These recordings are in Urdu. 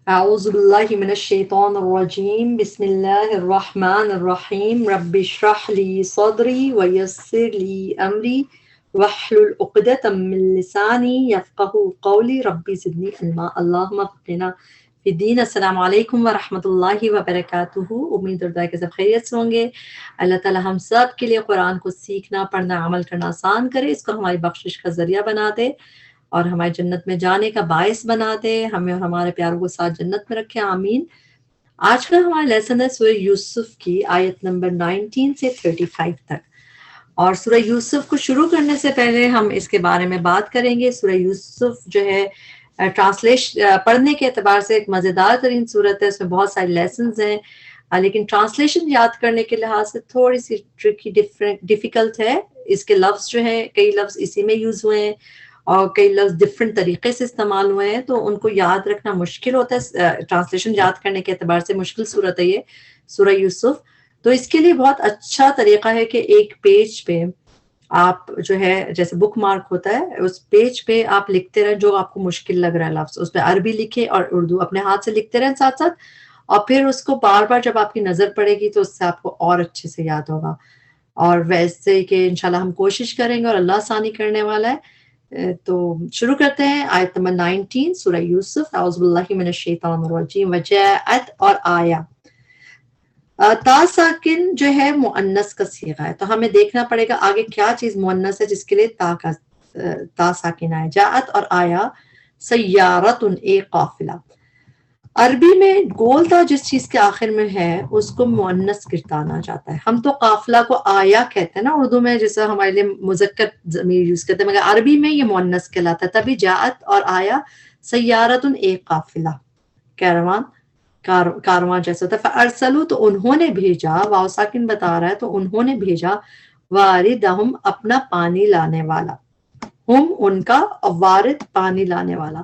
أعوذ بالله من الشيطان الرجيم بسم الله الرحمن الرحيم رب اشرح لي صدري ويسر لي أمري واحلل عقدة من لساني يفقهوا قولي ربي زدني علما اللهم فقنا في الدين. السلام علیکم ورحمۃ اللہ وبرکاتہ. امید اور دعا کہ سب خیریت سے ہوں گے. اللہ تعالی ہم سب کے لیے قرآن کو سیکھنا، پڑھنا، عمل کرنا آسان کرے، اس کو ہماری بخشش کا ذریعہ بنا دے اور ہماری جنت میں جانے کا باعث بنا دے، ہمیں اور ہمارے پیاروں کو ساتھ جنت میں رکھے، آمین. آج کا ہمارا لیسن ہے سورہ یوسف کی آیت نمبر 19 سے 35 تک. اور سورہ یوسف کو شروع کرنے سے پہلے ہم اس کے بارے میں بات کریں گے. سورہ یوسف جو ہے پڑھنے کے اعتبار سے ایک مزیدار ترین صورت ہے، اس میں بہت سارے لیسنز ہیں، لیکن ٹرانسلیشن یاد کرنے کے لحاظ سے تھوڑی سی ٹرکی ڈیفیکلٹ ہے. اس کے لفظ جو ہیں، کئی لفظ اسی میں یوز ہوئے ہیں اور کئی لفظ ڈفرینٹ طریقے سے استعمال ہوئے ہیں، تو ان کو یاد رکھنا مشکل ہوتا ہے. ٹرانسلیشن یاد کرنے کے اعتبار سے مشکل صورت ہے یہ سورہ یوسف. تو اس کے لیے بہت اچھا طریقہ ہے کہ ایک پیج پہ آپ جو ہے، جیسے بک مارک ہوتا ہے، اس پیج پہ آپ لکھتے رہیں جو آپ کو مشکل لگ رہا ہے لفظ، اس پہ عربی لکھے اور اردو اپنے ہاتھ سے لکھتے رہیں ساتھ ساتھ، اور پھر اس کو بار بار جب آپ کی نظر پڑے گی تو اس سے آپ کو اور اچھے سے یاد ہوگا. اور ویسے کہ انشاءاللہ ہم کوشش کریں گے اور اللہ آسانی کرنے والا ہے. تو شروع کرتے ہیں آیت نمبر 19 سورہ یوسف. اعوذ باللہ من الشیطان الرجیم. وجاءت اور آیا. تا ساکن جو ہے مؤنث کا صیغہ ہے، تو ہمیں دیکھنا پڑے گا آگے کیا چیز مؤنث ہے جس کے لیے تا ساکن آیا. جاءت اور آیا سیارت ایک قافلہ. عربی میں گول تا جس چیز کے آخر میں ہے اس کو مؤنث گردانا جاتا ہے. ہم تو قافلہ کو آیا کہتے ہیں نا اردو میں، جیسے ہمارے لیے مذکر ضمیر یوز کرتے ہیں، مگر عربی میں یہ مؤنث کہلاتا ہے. تبھی جاءت اور آیا سیارت ایک قافلہ، کارواں جیسا ہوتا ہے. فارسلوا تو انہوں نے بھیجا، واو ساکن بتا رہا ہے، تو انہوں نے بھیجا واردہم اپنا پانی لانے والا، ہم ان کا، وارد پانی لانے والا.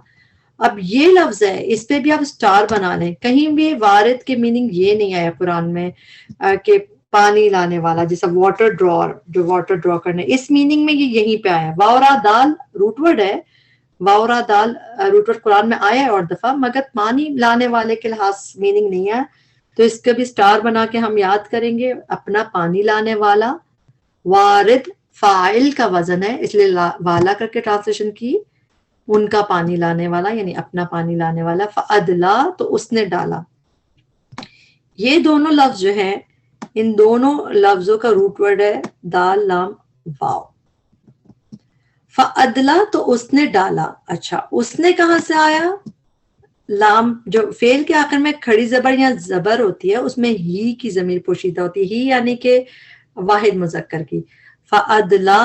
اب یہ لفظ ہے، اس پہ بھی آپ سٹار بنا لیں. کہیں بھی وارد کے میننگ یہ نہیں آیا قرآن میں کہ پانی لانے والا، جیسا واٹر ڈرار، جو واٹر ڈرا کرنے، اس میننگ میں یہ یہیں پہ آیا. واورا دال روٹ ورڈ ہے، واورا دال روٹ ورڈ قرآن میں آیا ہے اور دفعہ، مگر پانی لانے والے کے لحاظ میننگ نہیں ہے. تو اس کا بھی سٹار بنا کے ہم یاد کریں گے. اپنا پانی لانے والا، وارد فاعل کا وزن ہے اس لیے والا کر کے ٹرانسلیشن کی، ان کا پانی لانے والا یعنی اپنا پانی لانے والا. فادلا تو اس نے ڈالا. یہ دونوں لفظ جو ہیں، ان دونوں لفظوں کا روٹ ورڈ ہے دال لام واو. فادلا تو اس نے ڈالا. اچھا، اس نے کہاں سے آیا؟ لام جو فعل کے آخر میں کھڑی زبر یا زبر ہوتی ہے، اس میں ہی کی ضمیر پوشیدہ ہوتی ہے، ہی یعنی کہ واحد مذکر کی. فادلا،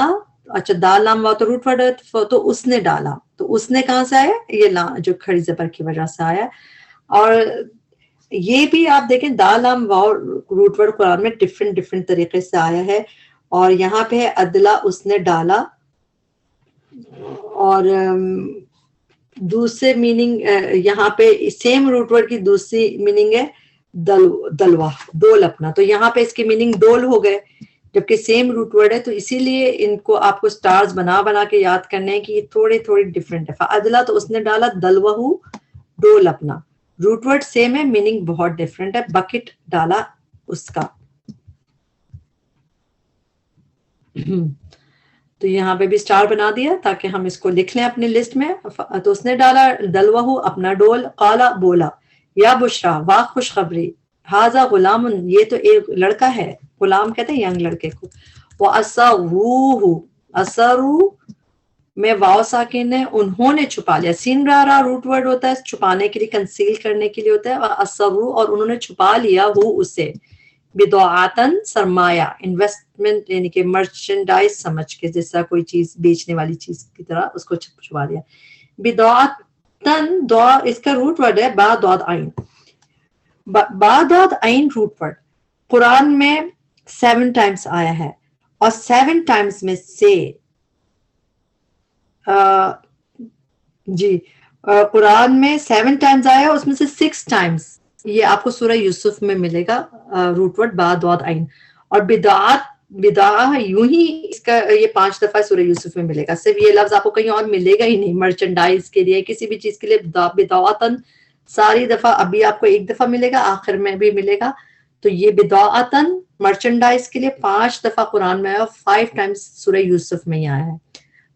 اچھا دال لام واو تو روٹ ورڈ ہے، تو اس نے ڈالا. تو اس نے کہاں سے آیا؟ یہ جو کھڑی زبر کی وجہ سے آیا. اور یہ بھی آپ دیکھیں دال لام واو روٹ ورڈ قرآن میں ڈفرینٹ طریقے سے آیا ہے. اور یہاں پہ ہے ادلا اس نے ڈالا، اور دوسرے میننگ یہاں پہ سیم روٹ ورڈ کی دوسری میننگ ہے دلوا، ڈول اپنا. تو یہاں پہ اس کی میننگ ڈول ہو گئے جبکہ سیم روٹ ورڈ ہے، تو اسی لیے ان کو آپ کو سٹارز بنا کہ یاد کرنے ہیں کہ یہ تھوڑے ڈفرینٹ ہے. فادلا تو اس نے ڈالا، دلوہو ڈول اپنا. روٹ ورڈ سیم ہے، میننگ بہت ڈفرینٹ ہے. بکٹ ڈالا اس کا. تو یہاں پہ بھی سٹار بنا دیا تاکہ ہم اس کو لکھ لیں اپنی لسٹ میں. تو اس نے ڈالا دلوہو اپنا ڈول. قالا بولا، یا بشرا واہ خوشخبری، ہاذا غلام یہ تو ایک لڑکا ہے. غلام کہتے ہیں ینگ لڑکے کو. وَأَسَرُّوهُ اسرو میں واو ساکن ہے، انہوں نے چھپا لیا. سین را روٹ ورڈ ہوتا ہے، چھپانے کے لیے، کنسیل کرنے کے لیے ہوتا ہے. وَأَسَرُّوا اور انہوں نے چھپا لیا ہو اسے، بدعاتن سرمایہ، انویسٹمنٹ یعنی کہ مرچنڈائز سمجھ کے، جس طرح کوئی چیز بیچنے والی چیز کی طرح اس کو چھپا دیا. بدعاتن دعا اس کا روٹ ورڈ ہے با داد عین. با داد عین روٹ ورڈ قرآن میں 7 ٹائمز آیا ہے، اور 7 ٹائمز میں سے قرآن میں 7 ٹائمز آیا، اس میں سے 6 ٹائمز یہ آپ کو سورہ یوسف میں ملے گا روٹ ورڈ با دعاد عین. اور بدعا یوں ہی اس کا یہ 5 دفعہ سورہ یوسف میں ملے گا. صرف یہ لفظ آپ کو کہیں اور ملے گا ہی نہیں. مرچنڈائز کے لیے، کسی بھی چیز کے لیے بدعاتن ساری دفعہ ابھی آپ کو ایک دفعہ ملے گا, آخر میں بھی ملے گا. تو یہ بداعتن مرچنڈائز کے لیے 5 دفعہ قرآن میں آیا اور 5 ٹائمز سورہ یوسف میں ہی آیا ہے.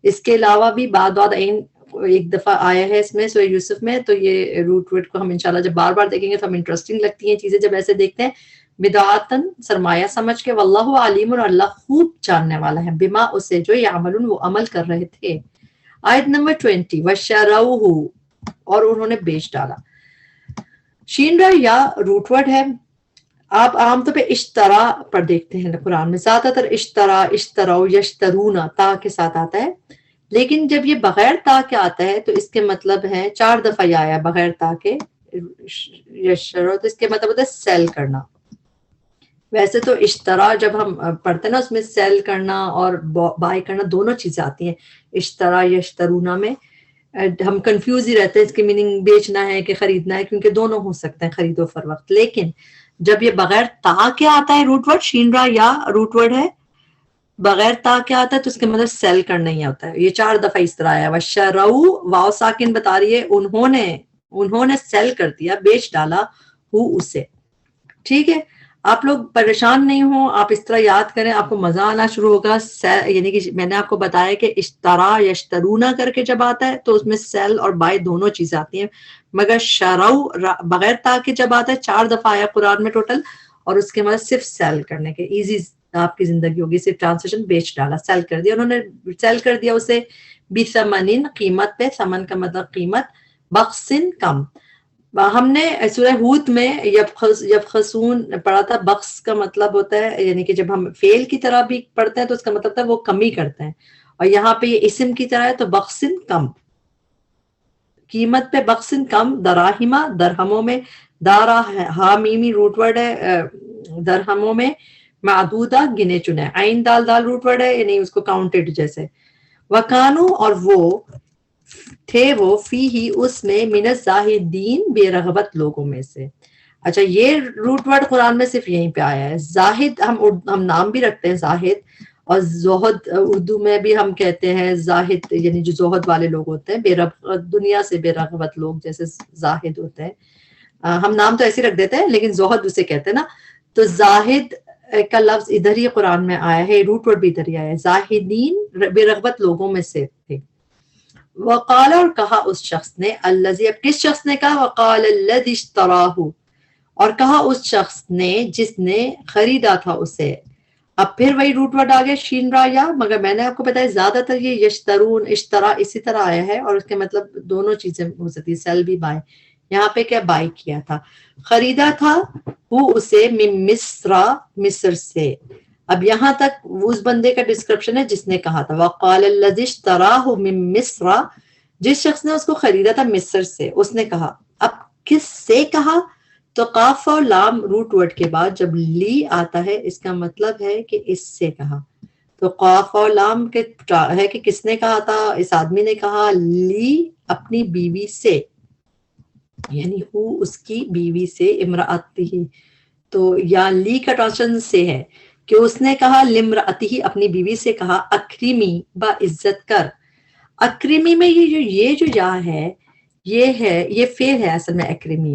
اس کے علاوہ بھی بعد ایک دفعہ آیا ہے اس میں سورہ یوسف میں. تو یہ روٹ ورڈ کو ہم انشاءاللہ جب بار بار دیکھیں گے تو ہم انٹرسٹنگ لگتی ہیں چیزیں جب ایسے دیکھتے ہیں. بداعتن سرمایہ سمجھ کے, واللہ علیم, اور اللہ خوب جاننے والا ہے, بما اسے جو یعملون وہ عمل کر رہے تھے. آیت نمبر 20 وَشَرَوْهُ, اور انہوں نے بیچ ڈالا. شین را یا روٹ ورڈ ہے. آپ عام طور پہ اشترا پر دیکھتے ہیں قرآن میں, زیادہ تر اشترا, اشتراؤ, یشترونا تا کے ساتھ آتا ہے. لیکن جب یہ بغیر تا کے آتا ہے تو اس کے مطلب ہے 4 دفعہ یہ آیا بغیر تا کے یشترو, تو اس کے مطلب ہوتا ہے سیل کرنا. ویسے تو اشترا جب ہم پڑھتے ہیں نا اس میں سیل کرنا اور بائی کرنا دونوں چیزیں آتی ہیں. اشترا یشترونا میں ہم کنفیوز ہی رہتے ہیں اس کی میننگ بیچنا ہے کہ خریدنا ہے, کیونکہ دونوں ہو سکتے ہیں خرید و فروخت. لیکن جب یہ بغیر تا کے آتا ہے روٹ ورڈ, شین را یا روٹ ورڈ ہے, بغیر تا کے آتا ہے تو اس کے مطلب سیل کرنا ہی ہوتا ہے. یہ 4 دفعہ اس طرح آیا. وَشَرَوْا, واو ساکن بتا رہی ہے انہوں نے سیل کر دیا, بیچ ڈالا, ہو اسے. ٹھیک ہے, آپ لوگ پریشان نہیں ہوں, آپ اس طرح یاد کریں, آپ کو مزہ آنا شروع ہوگا. یعنی کہ میں نے آپ کو بتایا کہ اشترا یشترونا کر کے جب آتا ہے تو اس میں سیل اور بائی دونوں چیزیں آتی ہیں, مگر شرو بغیر تا کے جب آتا ہے 4 دفعہ آیا قرآن میں ٹوٹل, اور اس کے بعد صرف سیل کرنے کے, ایزی آپ کی زندگی ہوگی. صرف ٹرانسلیشن بیچ ڈالا, سیل کر دیا, انہوں نے سیل کر دیا اسے بثمن, قیمت پہ, ثمن کا مطلب قیمت, بخسن کم. ہم نے سورہ ہود میں یبخسون پڑھا تھا, بخس کا مطلب ہوتا ہے, یعنی کہ جب ہم فعل کی طرح بھی پڑھتے ہیں تو اس کا مطلب ہے وہ کمی کرتے ہیں, اور یہاں پہ یہ اسم کی طرح ہے تو بخسن کم, قیمت پہ بخسن کم. دراہیمہ, درہموں میں, دارا ہا میمی روٹ ورڈ ہے, درہموں میں, معدودہ گنے چنے, عین دال دال روٹ ورڈ ہے, یعنی اس کو کاؤنٹڈ جیسے. وکانو, اور وہ تھے وہ, فی ہی اس میں, من الزاہدین, بے رغبت لوگوں میں سے. اچھا, یہ روٹ ورڈ قرآن میں صرف یہیں پہ آیا ہے. زاہد ہم نام بھی رکھتے ہیں زاہد, اور زہد اردو میں بھی ہم کہتے ہیں زاہد, یعنی جو زہد والے لوگ ہوتے ہیں, بے رغبت, دنیا سے بے رغبت لوگ جیسے زاہد ہوتے ہیں. ہم نام تو ایسے رکھ دیتے ہیں لیکن زہد اسے کہتے ہیں نا. تو زاہد کا لفظ ادھر ہی قرآن میں آیا ہے, روٹ ورڈ بھی ادھر ہی آیا ہے. زاہدین بے رغبت لوگوں میں سے تھے. وقال, اور کہا اس شخص نے, الذی, اب کس شخص نے کہا, وقال الذی اشتراہ, اور کہا اس شخص نے جس نے خریدا تھا اسے. اب پھر وہی روٹ ورڈ آ گیا شین را یا, مگر میں نے آپ کو بتایا زیادہ تر یہ یشترون, اشترا اسی طرح آیا ہے, اور اس کے مطلب دونوں چیزیں ہو سکتی, سیل بھی بائی. یہاں پہ کیا بائی کیا تھا, خریدا تھا, وہ اسے من مصر, مصر سے. اب یہاں تک اس بندے کا ڈسکرپشن ہے جس نے کہا تھا. وقال الذی اشتراہ من مصر, جس شخص نے اس کو خریدا تھا مصر سے, اس نے کہا. اب کس سے کہا, تو قاف اور لام روٹ ورڈ کے بعد جب لی آتا ہے اس کا مطلب ہے کہ اس سے کہا. تو قاف اور لام کے ہے کہ کس نے کہا تھا, اس آدمی نے کہا, لی اپنی بیوی سے, یعنی ہو اس کی بیوی سے, امرأتہ, تو یا لی کا ٹرانسلیشن سے ہے کہ اس نے کہا, لمرأتہ, اپنی بیوی سے کہا, اکرمی, با عزت کر. اکرمی میں یہ جو یا ہے, یہ فعل ہے اصل میں اکرمی,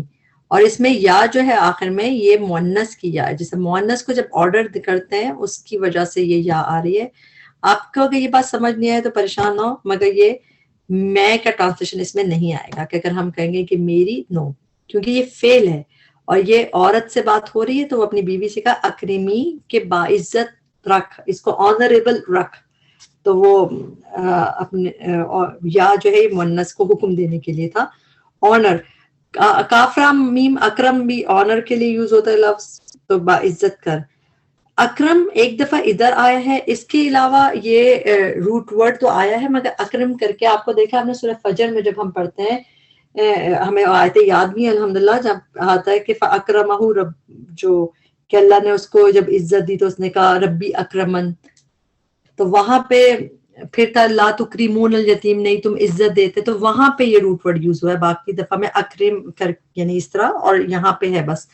اور اس میں یا جو ہے آخر میں یہ مؤنث کی یا ہے, جیسے مؤنث کو جب آرڈر کرتے ہیں اس کی وجہ سے یہ یا آ رہی ہے. آپ کو اگر یہ بات سمجھ نہیں آئے تو پریشان نہ ہو, مگر یہ میں کا ٹرانسلیشن اس میں نہیں آئے گا کہ اگر ہم کہیں گے کہ میری, نو, کیونکہ یہ فعل ہے اور یہ عورت سے بات ہو رہی ہے, تو وہ اپنی بیوی سے کہا اکرمی, کے باعزت رکھ, اس کو آنریبل رکھ. تو وہ اپنے یا جو ہے مؤنث کو حکم دینے کے لیے تھا. آنر, کافرام میم اکرم بھی آنر کے لیے یوز ہوتا ہے لفظ, تو باعزت کر. اکرم ایک دفعہ ادھر آیا ہے, اس کے علاوہ یہ روٹ ورڈ تو آیا ہے, مگر اکرم کر کے آپ کو دیکھا ہم نے سورہ فجر میں جب ہم پڑھتے ہیں, ہمیں آیتیں یاد بھی ہیں الحمدللہ, جب آتا ہے کہ فاکرمہ رب, جو کہ اللہ نے اس کو جب عزت دی تو اس نے کہا ربی اکرمن, تو وہاں پہ پھر تھا لا تکریمون الیتیم, نہیں تم عزت دیتے, تو وہاں پہ یہ روٹ ورڈ یوز ہوا ہے. باقی دفعہ میں اکرم کر, یعنی اس طرح, اور یہاں پہ ہے بس.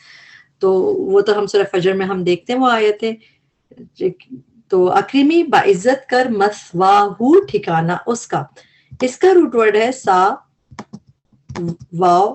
تو وہ تو ہم سورہ فجر میں ہم دیکھتے ہیں وہ آیتیں. تو اکرمی, باعزت کر, مثواہو, ٹھکانہ اس کا. اس کا روٹ ورڈ ہے سا واو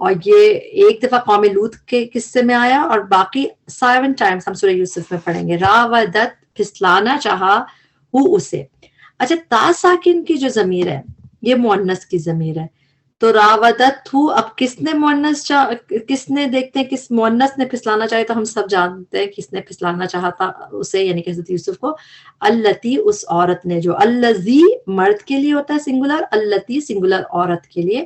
اور یہ ایک دفعہ قوم لوط کے قصے میں آیا اور باقی 7 ٹائمز ہم سورہ یوسف میں پڑھیں گے. راودت پھسلانا چاہا ہو اسے. اچھا تا ساکن کی جو ضمیر ہے یہ مؤنث کی ضمیر ہے, تو راودت ہو, اب کس نے مؤنث کس نے دیکھتے ہیں کس مؤنث نے پھسلانا چاہے, تو ہم سب جانتے ہیں کس نے پھسلانا چاہا تھا اسے, یعنی کہ حضرت یوسف کو. اللتی اس عورت نے, جو اللذی مرد کے لیے ہوتا ہے سنگولر, اللتی سنگولر عورت کے لیے.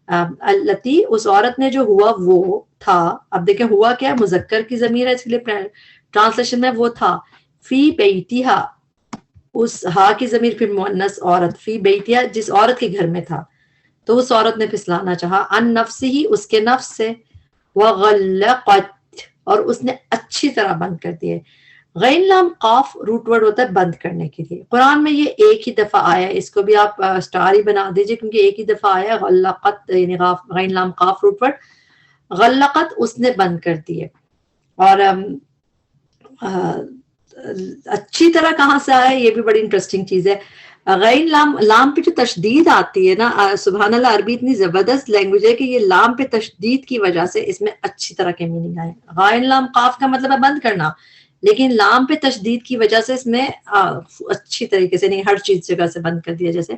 اللتی اس عورت نے جو ہوا وہ تھا. اب دیکھیں ہوا کیا ہے, مذکر کی ضمیر ہے, اس کے لیے ٹرانسلیشن میں وہ تھا. فی بیتیہا, اس ہا کی ضمیر پھر مؤنث عورت, فی بیتیہا جس عورت کے گھر میں تھا, تو اس عورت نے پھسلانا چاہا. ان نفسہ اس کے نفس سے. وغلقت اور اس نے اچھی طرح بند کر دیے. غین لام قاف روٹ ورڈ ہوتا ہے بند کرنے کے لیے. قرآن میں یہ ایک ہی دفعہ آیا ہے, اس کو بھی آپ اسٹار ہی بنا دیجئے کیونکہ ایک ہی دفعہ آیا. غلقت یعنی غین لام قاف روٹ ورڈ, غلقت اس نے بند کر دیے. اور اچھی طرح کہاں سے آیا یہ بھی بڑی انٹرسٹنگ چیز ہے. غین لام پہ جو تشدید آتی ہے نا, سبحان اللہ عربی اتنی زبردست لینگویج ہے کہ یہ لام پہ تشدید کی وجہ سے اس میں اچھی طرح کے میننگ آئے. غین لام قاف کا مطلب ہے بند کرنا, لیکن لام پہ تشدید کی وجہ سے اس میں اچھی طریقے سے, نہیں ہر چیز جگہ سے بند کر دیا. جیسے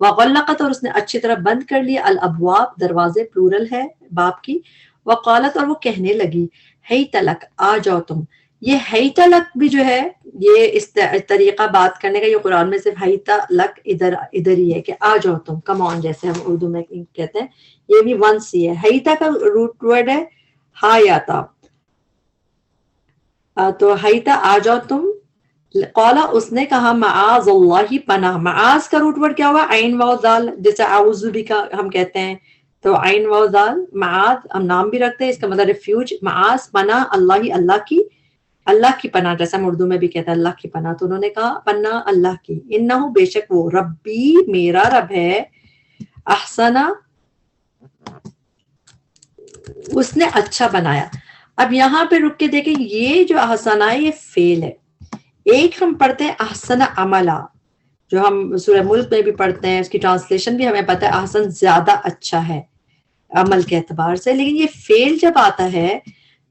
وغلقت اور اس نے اچھی طرح بند کر لیا. الابواب دروازے پلورل ہے باب کی. وقالت اور وہ کہنے لگی, ہیت لک آ جاؤ تم. یہ ہیت لک بھی جو ہے یہ اس طریقہ بات کرنے کا, یہ قرآن میں صرف ہیت لک ادھر ہی ہے کہ آ جاؤ تم, کم آن جیسے ہم اردو میں کہتے ہیں, یہ بھی ونس ہی ہے. ہیتا کا روٹ ورڈ ہے ہایاتا, تو ہیتا آ جاؤ تم. قالا اس نے کہا معاذ اللہ پناہ. معاذ کا روٹ ورڈ کیا ہوا, عین واو دال, جیسے اعوذ بکا ہم کہتے ہیں تو عین واو دال. معاذ ہم نام بھی رکھتے ہیں, اس کا مطلب ریفیوج. معاذ پناہ اللہ, اللہ کی, اللہ کی پناہ, جیسا ہم اردو میں بھی کہتے ہیں اللہ کی پناہ, تو انہوں نے کہا پناہ اللہ کی. انہو بے شک وہ, ربی میرا رب ہے, احسنا اس نے اچھا بنایا. اب یہاں پہ رک کے دیکھیں, یہ جو احسنا ہے یہ فعل ہے. ایک ہم پڑھتے ہیں احسن عملا, جو ہم سورہ ملک میں بھی پڑھتے ہیں, اس کی ٹرانسلیشن بھی ہمیں پتہ ہے احسن زیادہ اچھا ہے عمل کے اعتبار سے. لیکن یہ فعل جب آتا ہے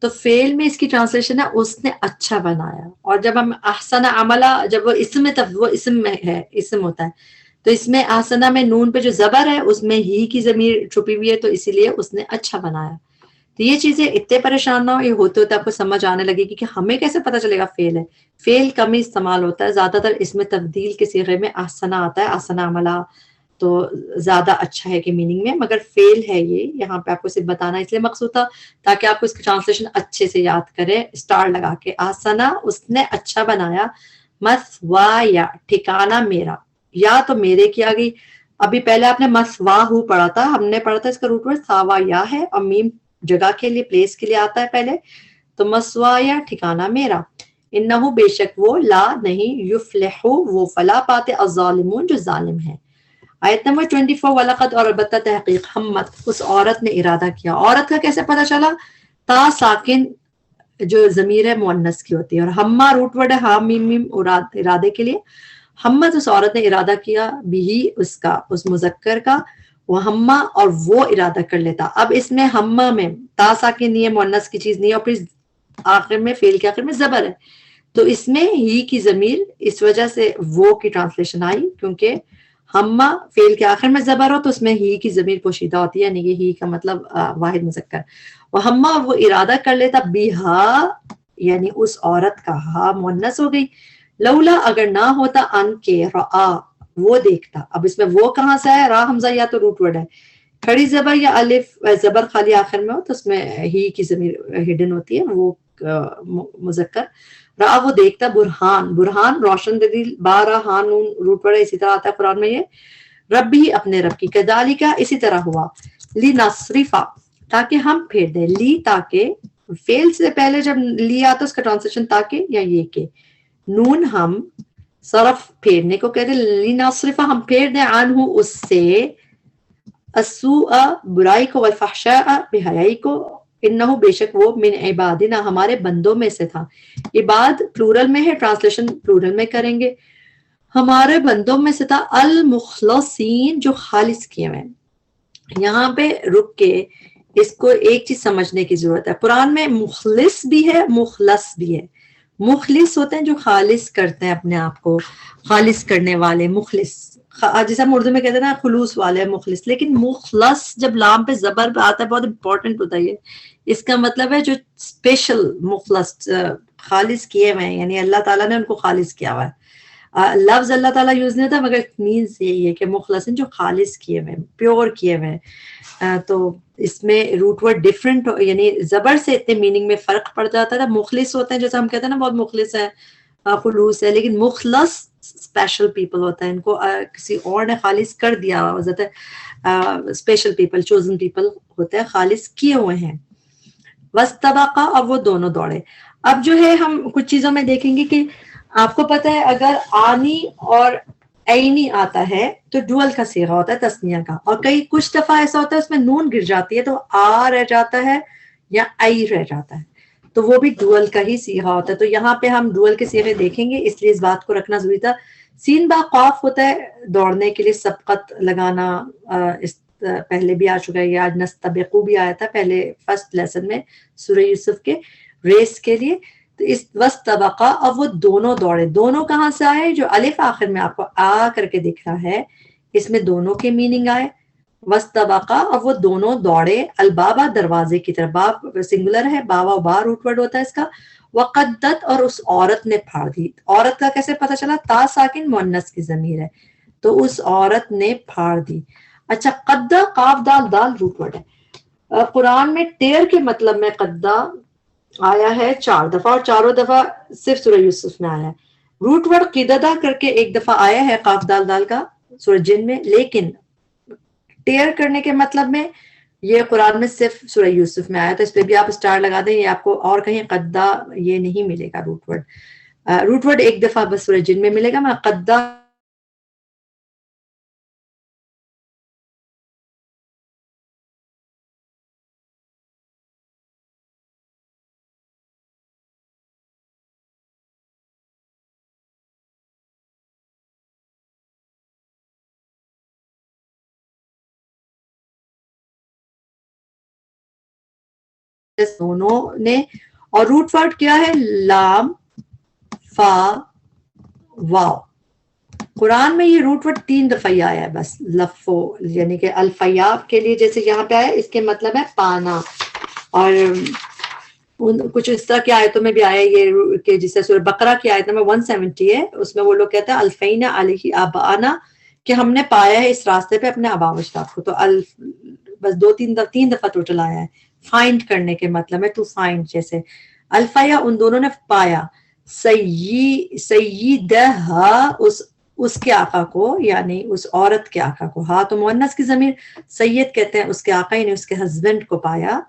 تو فعل میں اس کی ٹرانسلیشن ہے اس نے اچھا بنایا. اور جب ہم احسن عملا, جب وہ اسم میں, تب وہ اسم میں ہے, اسم ہوتا ہے, تو اس میں احسنہ میں نون پہ جو زبر ہے اس میں ہی کی ضمیر چھپی ہوئی ہے, تو اسی لیے اس نے اچھا بنایا. تو یہ چیزیں اتنے پریشان نہ ہو, یہ ہوتے ہوتے آپ کو سمجھ آنے لگے گی کہ ہمیں کیسے پتہ چلے گا فعل ہے. فعل کم ہی استعمال ہوتا ہے, زیادہ تر اس میں تبدیل کے صیغے میں احسنہ آتا ہے, احسن عملہ, تو زیادہ اچھا ہے کہ میننگ میں. مگر فعل ہے یہ, یہاں پہ آپ کو صرف بتانا اس لیے مقصود تھا تاکہ آپ کو اس کی ٹرانسلیشن اچھے سے یاد کریں, اسٹار لگا کے. احسنہ اس نے اچھا بنایا. مثوایا ٹھکانہ میرا, یا تو میرے کی آ گئی. ابھی پہلے آپ نے مثواہو پڑھا تھا, ہم نے پڑھا تھا اس کا روٹ ورڈ ساوا یا ہے, اور میم جگہ کے لیے, پلیس کے لیے آتا ہے پہلے, تو مسوایا ٹھکانہ میرا. انہو بے شک وہ, لا نہیں, یفلحو وہ فلا پاتے, الظالمون جو ظالم ہیں. آیت نمبر 24, وَلَقَدْ اور البتہ تحقیق, ہمت اس عورت نے ارادہ کیا. عورت کا کیسے پتہ چلا, تا ساکن جو ضمیر ہے مؤنث کی ہوتی ہے, اور ہمہ روٹ ورڈ ہے ہا میم میم ارادے کے لیے. ہمت اس عورت نے ارادہ کیا, بھی اس کا, اس مذکر کا, وہ ہمہ اور وہ ارادہ کر لیتا. اب اس میں ہمہ میں تا ساکن نہیں ہے, مؤنث کی چیز نہیں ہے, اور پھر آخر میں فعل کے آخر میں زبر ہے, تو اس میں ہی کی ضمیر, اس وجہ سے وہ کی ٹرانسلیشن آئی, کیونکہ ہمہ فعل کے آخر میں زبر ہو تو اس میں ہی کی ضمیر پوشیدہ ہوتی ہے, یعنی کہ ہی کا مطلب واحد مذکر. وہ ہمہ وہ ارادہ کر لیتا, بیہا یعنی اس عورت کا, ہا مؤنث ہو گئی. لولا اگر نہ ہوتا, ان کے رآ وہ دیکھتا. اب اس میں وہ کہاں سے ہے, را حمزہ یا تو روٹ ورڈ ہے, کھڑی زبر یا الف زبر خالی آخر میں ہو تو اس میں ہی کی ضمیر ہڈن ہوتی ہے, وہ مذکر. را وہ دیکھتا, برہان برہان روشن دلیل, بارہ ہان نون روٹ ورڈ ہے, اسی طرح آتا ہے قرآن میں یہ. رب بھی اپنے رب کی, کذالک اسی طرح ہوا, لنصرفا تاکہ ہم پھیر دیں, لی تاکہ, فعل سے پہلے جب لی آتا اس کا ٹرانسلیشن تاکہ یا یہ کہ, نون ہم صرف پھیرنے کو کہتے ہیں, لنصرفا ہم پھیر دیں, عنہ اس سے, السوء برائی کو, والفحشاء بے-حیائی کو, انہو بے شک وہ, من عبادنا ہمارے بندوں میں سے تھا. عباد پلورل میں ہے, ٹرانسلیشن پلورل میں کریں گے, ہمارے بندوں میں سے تھا, المخلصین جو خالص کیے ہوئے. یہاں پہ رک کے اس کو ایک چیز سمجھنے کی ضرورت ہے، قرآن میں مخلص بھی ہے مخلص بھی ہے. مخلص ہوتے ہیں جو خالص کرتے ہیں اپنے آپ کو، خالص کرنے والے، مخلص جیسے ہم اردو میں کہتے ہیں نا خلوص والے مخلص. لیکن مخلص جب لام پہ زبر پہ آتا ہے بہت امپورٹنٹ ہوتا ہے یہ، اس کا مطلب ہے جو اسپیشل مخلص، خالص کیے ہوئے ہیں، یعنی اللہ تعالیٰ نے ان کو خالص کیا ہوا ہے. لفظ اللہ تعالیٰ یوز نہیں ہوتا مگر مینز یہی ہے کہ مخلص جو خالص کیے ہوئے ہیں، پیور کیے ہوئے ہیں. تو اس میں روٹ ورڈ ڈفرنٹ، یعنی زبر سے اتنے میننگ میں فرق پڑ جاتا ہے. مخلص ہوتے ہیں جیسے ہم کہتے ہیں نا بہت مخلص ہے، خلوص ہے، لیکن مخلص اسپیشل پیپل ہوتا ہے، ان کو کسی اور نے خالص کر دیا ہوتا ہے. اسپیشل پیپل، چوزن پیپل ہوتے ہیں، خالص کیے ہوئے ہیں. وَاسْتَبَقَا، اب وہ دونوں دوڑے. اب جو ہے ہم کچھ چیزوں میں دیکھیں گے کہ آپ کو پتہ ہے اگر آنی اور عینی آتا ہے تو ڈوئل کا صیغہ ہوتا ہے تثنیہ کا، اور کچھ دفعہ ایسا ہوتا ہے اس میں نون گر جاتی ہے تو آ رہ جاتا ہے یا ای رہ جاتا ہے، تو وہ بھی ڈوئل کا ہی صیغہ ہوتا ہے. تو یہاں پہ ہم ڈوئل کے صیغے دیکھیں گے، اس لیے اس بات کو رکھنا ضروری تھا. سین با قاف ہوتا ہے دوڑنے کے لیے، سبقت لگانا، اس پہلے بھی آ چکا ہے، یہ آج نستبقو بھی آیا تھا پہلے فرسٹ لیسن میں سورہ یوسف کے، ریس کے لیے. تو اس وَاسْتَبَقَا، اب وہ دونوں دوڑے. دونوں کہاں سے آئے؟ جو الف آخر میں آپ کو آ کر کے دکھ رہا ہے اس میں دونوں کے میننگ آئے. وَاسْتَبَقَا، اب وہ دونوں دوڑے، البابا، دروازے کی طرف. باب سنگولر ہے، بابا و با روٹ ورڈ ہوتا ہے اس کا. وقدت، اور اس عورت نے پھاڑ دی. عورت کا کیسے پتہ چلا؟ تا ساکن مؤنث کی ضمیر ہے تو اس عورت نے پھاڑ دی. اچھا، قدہ، قاف دال دال روٹ ورڈ ہے. قرآن میں ٹیر کے مطلب میں قدہ آیا ہے 4 دفعہ، اور چاروں دفعہ صرف سورہ یوسف میں آیا ہے. روٹ ورڈ قددہ کر کے ایک دفعہ آیا ہے قاف دال دال کا سورہ جن میں، لیکن ٹیئر کرنے کے مطلب میں یہ قرآن میں صرف سورہ یوسف میں آیا. تو اس پہ بھی آپ اسٹار لگا دیں، یہ آپ کو اور کہیں قدہ یہ نہیں ملے گا روٹ ورڈ. روٹ ورڈ ایک دفعہ بس سورہ جن میں ملے گا. میں قدہ دونوں نے. اور روٹ ورڈ کیا ہے؟ لام، فا، واو. قرآن میں یہ روٹ ورڈ 3 دفعہ ہی آیا ہے بس. لفو، یعنی کہ الفیاب کے لیے جیسے یہاں پہ آیا، اس کے مطلب ہے پانا. اور کچھ اس طرح کی آیتوں میں بھی آیا یہ کہ جسے سورہ بقرہ کی آیت نمبر 170 ہے، اس میں وہ لوگ کہتے ہیں الفینا علیہ آبانا، کہ ہم نے پایا ہے اس راستے پہ اپنے آبا و اجداد کو. تو بس 3 دفعہ ٹوٹل آیا ہے. فائنڈ کرنے کے مطلب ہے ٹو فائنڈ. جیسے الفیا، ان دونوں نے پایا. سیدہا، اس کے آقا کو، یعنی اس عورت کے آقا کو. ہاں تو مؤنث کی ضمیر، سید کہتے ہیں اس کے آقا یعنی اس کے ہسبینڈ کو پایا.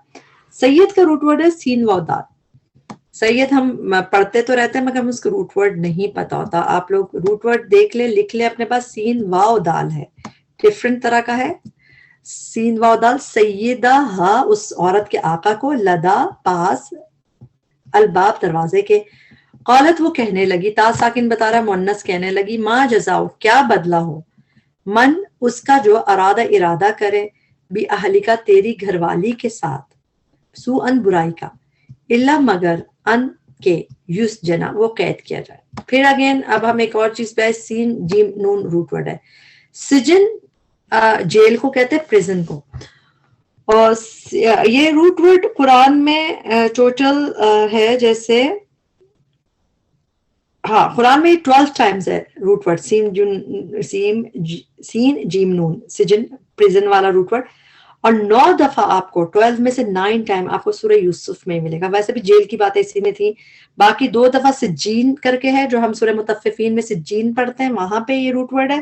سید کا روٹ ورڈ ہے سین و دال. سید ہم پڑھتے تو رہتے ہیں مگر ہم اس کا روٹ ورڈ نہیں پتا ہوتا. آپ لوگ روٹ ورڈ دیکھ لیں، لکھ لیں اپنے پاس. سین واو دال ہے، ڈفرنٹ طرح کا ہے. سین واو دال. سیدہ، ہاں اس عورت کے آقا کو، لدا پاس، الباب دروازے کے. قالت، وہ کہنے لگی، تا ساکن بتا رہا مؤنث، کہنے لگی، ما جزاؤ، کیا بدلہ ہو، من اس کا جو ارادہ کرے، بھی اہلی کا تیری گھر والی کے ساتھ، سو ان برائی کا، اللہ مگر ان کے یوس جنا وہ قید کیا جائے. پھر اگین اب ہم ایک اور چیز پہ سین جیم نون روٹ ورڈ ہے. سجن جیل کو کہتے ہیں، پریزن کو. اور یہ روٹ ورڈ قرآن میں ٹوٹل ہے جیسے، ہاں قرآن میں 12 ٹائمز ہے روٹ ورڈ. سین جیم نون، سجن پریزن والا روٹ ورڈ. اور 9 دفعہ آپ کو 12 میں سے 9 ٹائم آپ کو سورہ یوسف میں ملے گا. ویسے بھی جیل کی باتیں اسی میں تھی. باقی 2 دفعہ سجین کر کے ہے جو ہم سورہ مطففین میں سجین پڑھتے ہیں، وہاں پہ یہ روٹ ورڈ ہے،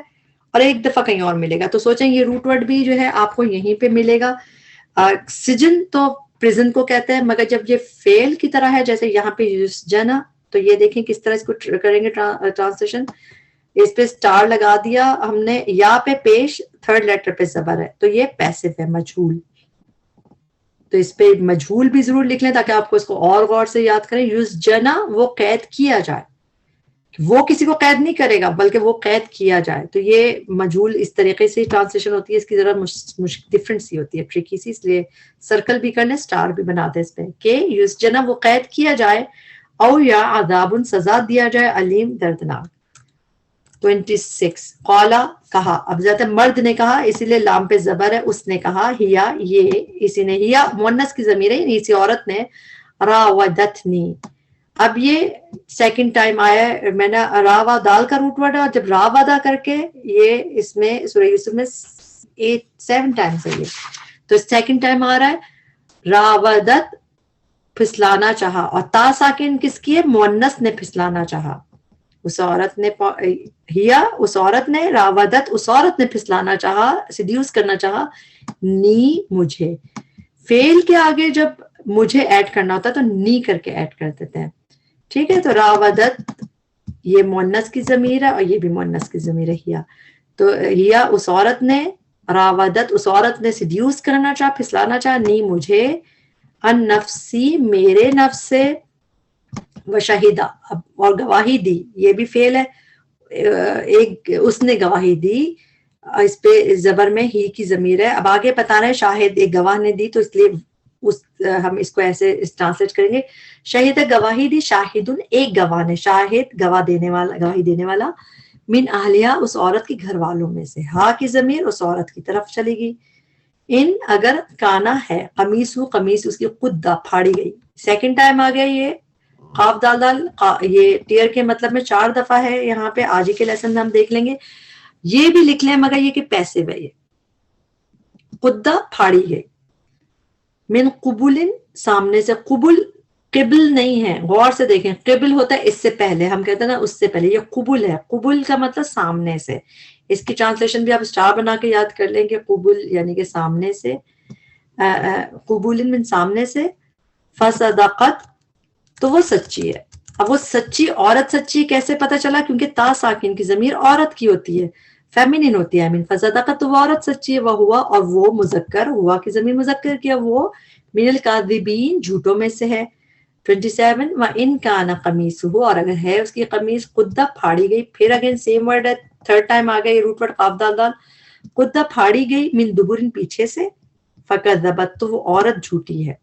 اور 1 دفعہ کہیں اور ملے گا. تو سوچیں یہ روٹ ورڈ بھی جو ہے آپ کو یہیں پہ ملے گا. سجن تو پریزن کو کہتے ہیں، مگر جب یہ فعل کی طرح ہے جیسے یہاں پہ یسجنا، تو یہ دیکھیں کس طرح اس کو کریں گے ٹرانسلیشن. اس پہ سٹار لگا دیا ہم نے، یا پہ پیش 3rd لیٹر پہ زبر ہے، تو یہ پیسو ہے، مجہول. تو اس پہ مجہول بھی ضرور لکھ لیں تاکہ آپ کو اس کو اور غور سے یاد کریں. یوز جنا، وہ قید کیا جائے، وہ کسی کو قید نہیں کرے گا بلکہ وہ قید کیا جائے. تو یہ مجہول اس طریقے سے ٹرانسلیشن ہوتی ہے, اس کی ذرا ڈفرنٹ سی ہوتی ہے, ٹرکی سی, اس لیے سرکل بھی کرنے اسٹار بھی بناتے اس پہ کہ یسجن وہ قید کیا جائے, او یا عذاب سزا دیا جائے, علیم دردناک. 26 قالا کہا, اب ذات مرد نے کہا اسی لیے لام پہ زبر ہے, اس نے کہا, ہیا یہ اسی نے, ہیا مؤنث کی ضمیر ہے یعنی اسی عورت نے, راودتنی. اب یہ سیکنڈ ٹائم آیا ہے, میں نے راوا دال کا روٹ ورڈ ہے, اور جب راوا ادا کر کے یہ اس میں سورہ یوسف میں 7 ٹائمز ہے یہ, تو سیکنڈ ٹائم آ رہا ہے راودت پھسلانا چاہا, اور تا ساکن کس کی ہے, مؤنث نے پھسلانا چاہا, اس عورت نے, ہیا اس عورت نے, راودت اس عورت نے پھسلانا چاہا, سیڈیوس کرنا چاہا, نی مجھے. فیل کے آگے جب مجھے ایڈ کرنا ہوتا ہے تو نی کر کے ایڈ کر دیتے ہیں, ٹھیک ہے. تو راودت یہ مؤنث کی ضمیر ہے اور یہ بھی مؤنث کی ضمیر ہے ہیا. تو ہیا اس عورت نے, راودت اس عورت نے سیڈیوس کرنا چاہا, پھسلانا چاہا, نی مجھے, ان نفسی میرے نفس سے, وشہیدہ اور گواہی دی, یہ بھی فعل ہے, ایک اس نے گواہی دی, اس پہ زبر میں ہی کی ضمیر ہے. اب آگے بتا رہے ہیں شاہد ایک گواہ نے دی, تو اس لیے ہم اس کو ایسے ٹرانسلیٹ کریں گے, شہید گواہی دی, شاہد ایک گواہ نے, شاہد گواہ دینے والا, گواہی دینے والا, من اہلیہ اس عورت کے گھر والوں میں سے, ہا کی ضمیر اس عورت کی طرف چلے گی. ان اگر کانا ہے, قمیص قمیص اس کی قدہ پھاڑی گئی, سیکنڈ ٹائم آ گیا یہ قاف دال دال, یہ ٹیئر کے مطلب میں 4 دفعہ ہے یہاں پہ, آج ہی کے لیسن میں ہم دیکھ لیں گے. یہ بھی لکھ لیں مگر یہ کہ پیسے ہے, یہ قدہ پھاڑی گئی, من قبول سامنے سے, قبول قبل نہیں ہے, غور سے دیکھیں, قبل ہوتا ہے اس سے پہلے, ہم کہتے ہیں نا اس سے پہلے, یہ قبول ہے, قبول کا مطلب سامنے سے. اس کی ٹرانسلیشن بھی آپ اسٹار بنا کے یاد کر لیں گے, قبول یعنی کہ سامنے سے, قبول من سامنے سے, فصدقت تو وہ سچی ہے. اب وہ سچی عورت سچی کیسے پتہ چلا, کیونکہ تا ساکن کی ضمیر عورت کی ہوتی ہے, فیمینین ہوتی ہے, فصدقت تو وہ عورت سچی ہے, وہ ہوا اور وہ مذکر, ہوا کی ضمیر مذکر کیا, وہ من الکاذبین جھوٹوں میں سے ہے. 27 وَإِنْ كَانَ قَمِيصُهُ اور اگر ہے اس کی قمیص قدہ پھاڑی گئی, پھر اگین سیم ورڈ ہے, تھرڈ ٹائم آ گئی روٹ ورڈ قاف دال دال, قدہ پھاڑی گئی, من دبر پیچھے سے, فَكَذَّبَتْ تو وہ عورت جھوٹی ہے,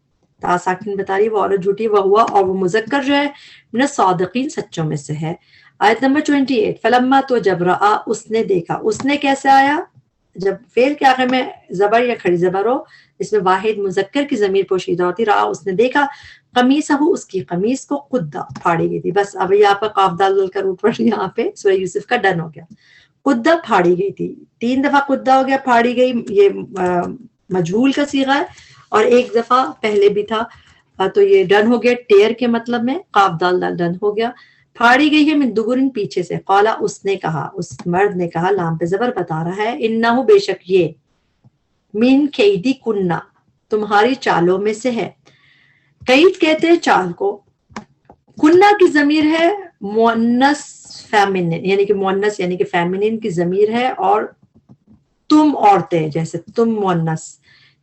تا ساکن بتا رہی وہ عورت جھوٹی, وہ ہوا اور وہ مذکر جو ہے من الصادقین سچوں میں سے ہے. آیت نمبر 28 فلما تو جب رآ اس نے دیکھا, اس نے کیسے آیا, جب فعل کے آخر میں زبر یا کھڑی زبر ہو, اس میں واحد مذکر کی ضمیر پوشیدہ ہوتی, رآ اس نے دیکھا, قمیصہ اس کی قمیص کو قدہ پھاڑی گئی تھی. بس اب یہاں پر قاف دال دال کا روٹ ورڈ یہاں پہ سورہ یوسف کا ڈن ہو گیا, قدہ پھاڑی گئی تھی, 3 دفعہ قدہ ہو گیا, پھاڑی گئی یہ مجہول کا صیغہ ہے, اور ایک دفعہ پہلے بھی تھا, تو یہ ڈن ہو گیا ٹیئر کے مطلب میں, قاف دال دال ڈن ہو گیا, پھاڑی گئی ہے من دبرن پیچھے سے. قالا اس نے کہا, اس مرد نے کہا, لام پہ زبر بتا رہا ہے, انہو بے شک یہ, من کیدی کننا تمہاری چالوں میں سے ہے. قید کہتے ہیں چال کو, کننا کی ضمیر ہے مؤنث فیمینن, یعنی کہ مؤنث یعنی کہ فیمینن کی ضمیر ہے, اور تم عورتیں جیسے تم مؤنث,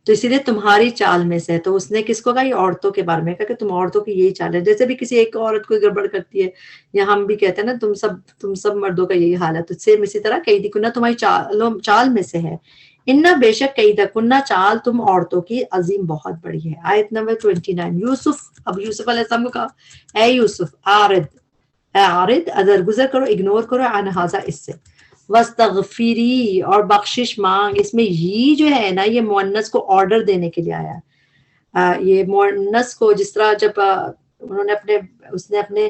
تو اسی لیے تمہاری چال میں سے. تو اس نے کس کو کہا, یہ عورتوں کے بارے میں کہا کہ تم عورتوں کی یہی چال ہے, جیسے بھی کسی ایک عورت کوئی گڑبڑ کرتی ہے, یا ہم بھی کہتے ہیں نا تم سب مردوں کا یہی حال ہے, تو سیم اسی طرح قیدی کننا تمہاری چال میں سے ہے. انّا بے شک قیدہ کننا چال تم عورتوں کی عظیم بہت بڑی ہے. آیت نمبر 29 یوسف, اب یوسف علیہ السلام کو کہا, اے یوسف اعرض ادر گزر کرو, اگنور کرو, عن ھذا اس سے, واستغفری اور بخشش مانگ. اس میں یہ جو ہے نا, یہ مؤنث کو آرڈر دینے کے لیے آیا, یہ مؤنث کو, جس طرح جب انہوں نے اس نے اپنے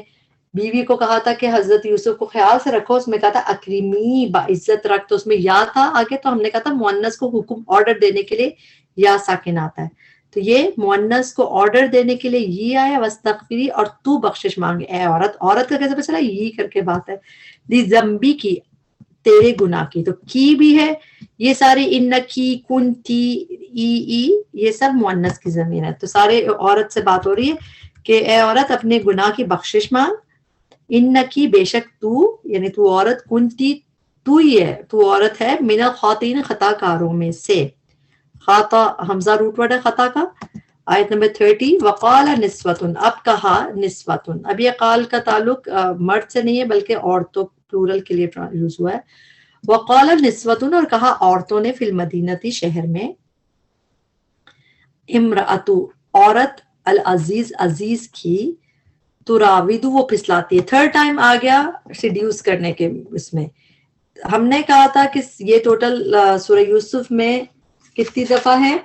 بیوی کو کہا تھا کہ حضرت یوسف کو خیال سے رکھو, اس میں کہا تھا اکریمی باعزت رکھ, تو اس میں یا تھا آگے, تو ہم نے کہا تھا مؤنث کو حکم آرڈر دینے کے لیے یا ساکن آتا ہے, تو یہ مؤنث کو آرڈر دینے کے لیے یہ آیا, واستغفری اور تو بخشش مانگے, اے عورت. عورت کا کیسے پتہ چلا, یہ کر کے بات ہے, دی ذنبی کی تیرے گناہ کی, تو کی بھی ہے, یہ سارے انکی کنتی ای یہ سب مؤنث کی ضمیر ہے, تو سارے عورت سے بات ہو رہی ہے کہ اے عورت اپنے گناہ کی بخشش مانگ, انکی بے شک تو, یعنی تو عورت, کنتی تو ہی ہے, تو عورت ہے, من الخاطئین خطا کاروں میں سے, خطا حمزہ روٹ ورڈ ہے خطا کا, آیت نمبر 30 وقال نسوتن، اب کہا نسوتن، اب یہ قال کا تعلق مرد سے نہیں ہے بلکہ عورتوں پلورل کے لیے یوز ہوا ہے. وقال نسوتن، اور کہا عورتوں نے، فی المدینتی شہر میں، امرأتو عورت، العزیز عزیز کی، تراودو وہ پھسلاتی ہے. تھرڈ ٹائم آ گیا سیڈیوس کرنے کے. اس میں ہم نے کہا تھا کہ یہ ٹوٹل سورہ یوسف میں کتنی دفعہ ہے؟